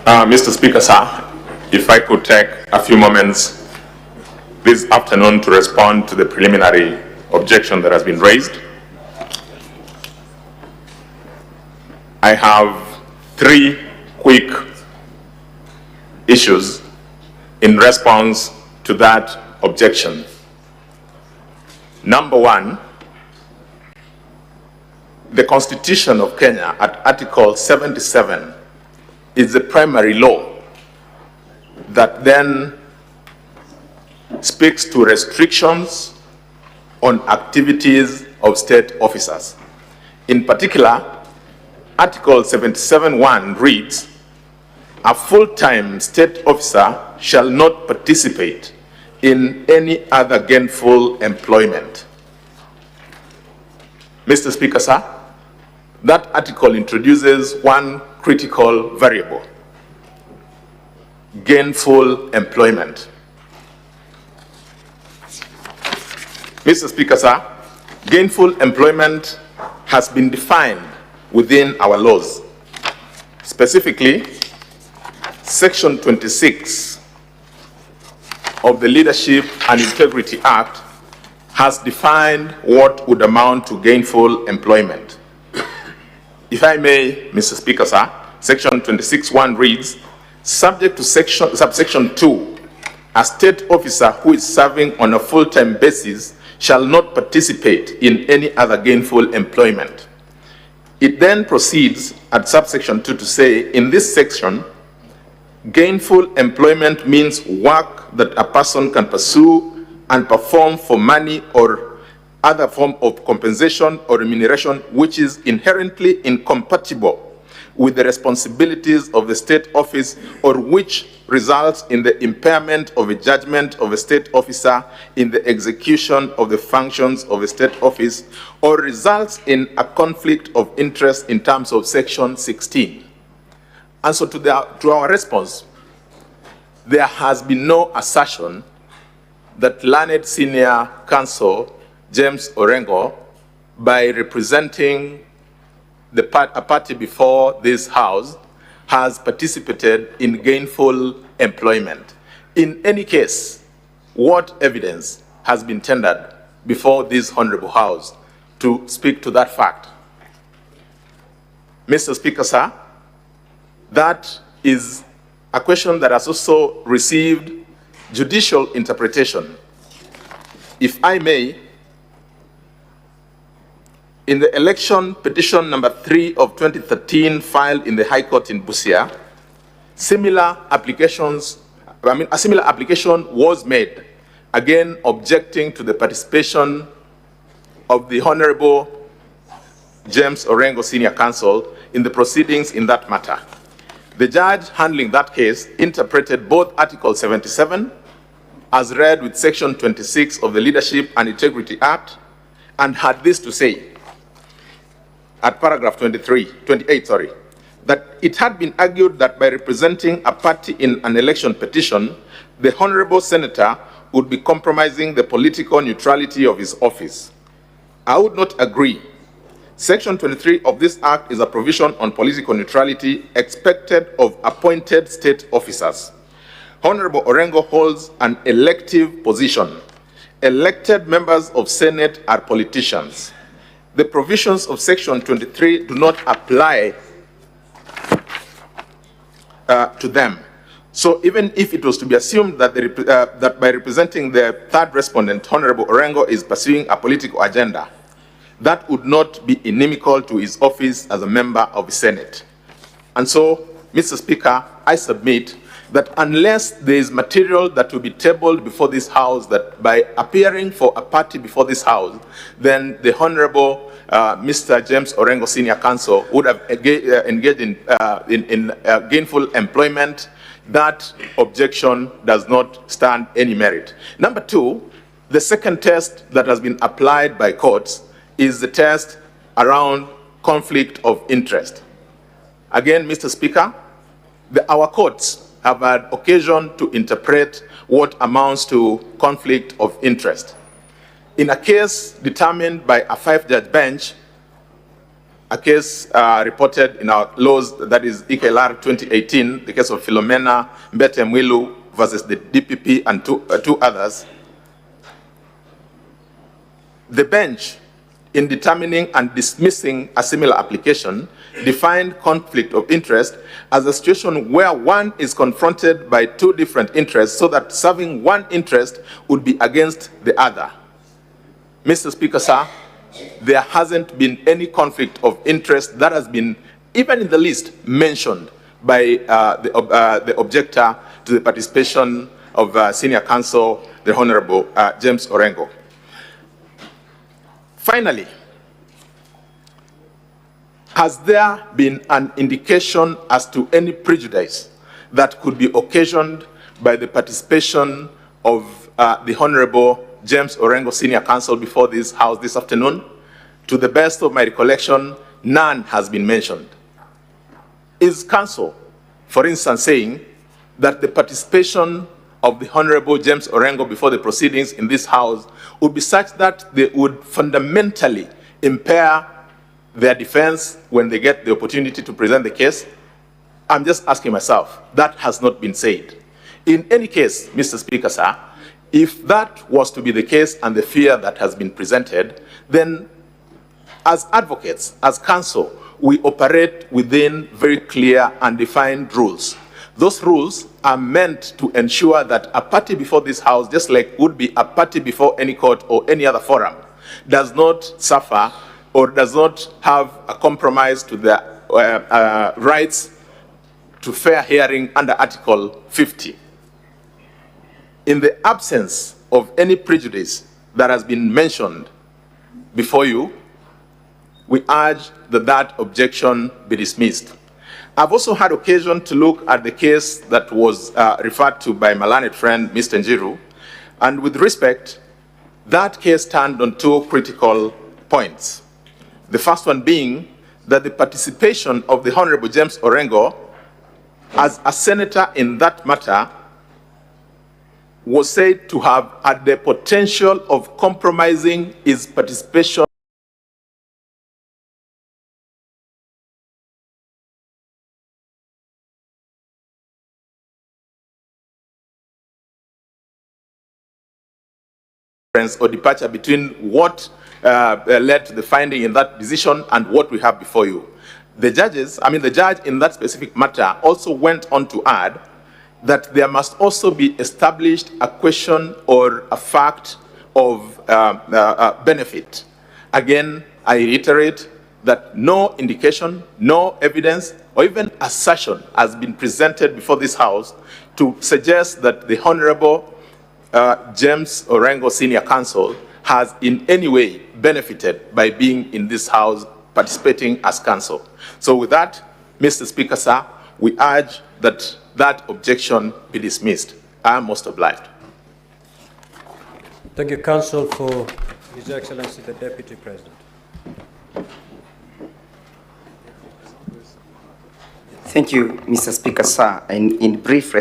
Mr. Speaker, sir, if I could take a few moments this afternoon to respond to the preliminary objection that has been raised. I have three quick issues in response to that objection. Number one, the Constitution of Kenya at Article 77 is the primary law that then speaks to restrictions on activities of state officers. In particular, Article 77(1) reads, "A full-time state officer shall not participate in any other gainful employment." Mr. Speaker, sir, that article introduces one critical variable: gainful employment. Mr. Speaker, sir, gainful employment has been defined within our laws. Specifically, Section 26 of the Leadership and Integrity Act has defined what would amount to gainful employment. If I may, Mr. Speaker, sir, Section 26(1) reads, "Subject to subsection 2, a state officer who is serving on a full-time basis shall not participate in any other gainful employment." It then proceeds at subsection 2 to say, in this section, gainful employment means work that a person can pursue and perform for money or other form of compensation or remuneration which is inherently incompatible with the responsibilities of the state office, or which results in the impairment of a judgment of a state officer in the execution of the functions of a state office, or results in a conflict of interest in terms of Section 16. And so to our response, there has been no assertion that learned senior counsel James Orengo, by representing a party before this House, has participated in gainful employment. In any case, what evidence has been tendered before this Honorable House to speak to that fact? Mr. Speaker, sir, that is a question that has also received judicial interpretation. If I may, in the election petition number 3 of 2013 filed in the High Court in Busia, a similar application was made, again objecting to the participation of the Honorable James Orengo Senior Counsel in the proceedings in that matter. The judge handling that case interpreted both Article 77 as read with Section 26 of the Leadership and Integrity Act, and had this to say, at paragraph 28, that it had been argued that by representing a party in an election petition, the Honorable Senator would be compromising the political neutrality of his office. I would not agree. Section 23 of this Act is a provision on political neutrality expected of appointed state officers. Honorable Orengo holds an elective position. Elected members of Senate are politicians. The provisions of Section 23 do not apply to them. So even if it was to be assumed that, that by representing the third respondent, Honorable Orengo is pursuing a political agenda, that would not be inimical to his office as a member of the Senate. And so, Mr. Speaker, I submit that unless there is material that will be tabled before this House, that by appearing for a party before this House, then the Honorable Mr. James Orengo Senior Counsel would have engaged in gainful employment. That objection does not stand any merit. Number two, the second test that has been applied by courts is the test around conflict of interest. Again, Mr. Speaker, our courts have had occasion to interpret what amounts to conflict of interest. In a case determined by a 5-judge bench, a case reported in our laws, that is EKLR 2018, the case of Philomena Mbete Mwilu versus the DPP and two others, the bench, in determining and dismissing a similar application, defined conflict of interest as a situation where one is confronted by two different interests so that serving one interest would be against the other. Mr. Speaker, sir, there hasn't been any conflict of interest that has been, even in the least, mentioned by the objector to the participation of Senior Counsel, the Honorable James Orengo. Finally, has there been an indication as to any prejudice that could be occasioned by the participation of the Honorable James Orengo, Senior Counsel, before this House this afternoon? To the best of my recollection, none has been mentioned. Is Counsel, for instance, saying that the participation of the Honorable James Orengo before the proceedings in this House would be such that they would fundamentally impair their defense when they get the opportunity to present the case? I'm just asking myself. That has not been said. In any case, Mr. Speaker, sir, if that was to be the case and the fear that has been presented, then as advocates, as counsel, we operate within very clear and defined rules. Those rules are meant to ensure that a party before this House, just like would be a party before any court or any other forum, does not suffer or does not have a compromise to their rights to fair hearing under Article 50. In the absence of any prejudice that has been mentioned before you, we urge that that objection be dismissed. I've also had occasion to look at the case that was referred to by my learned friend, Mr. Njiru, and with respect, that case turned on two critical points. The first one being that the participation of the Honorable James Orengo as a senator in that matter was said to have had the potential of compromising his participation or departure between what led to the finding in that decision and what we have before you. The judge in that specific matter also went on to add that there must also be established a question or a fact of benefit. Again, I reiterate that no indication, no evidence, or even assertion has been presented before this House to suggest that the Honorable James Orengo, Senior Counsel, has in any way benefited by being in this House participating as counsel. So with that, Mr. Speaker, sir, we urge that that objection be dismissed. I am most obliged. Thank you, Counsel, for His Excellency the Deputy President. Thank you, Mr. Speaker, sir. And in brief response,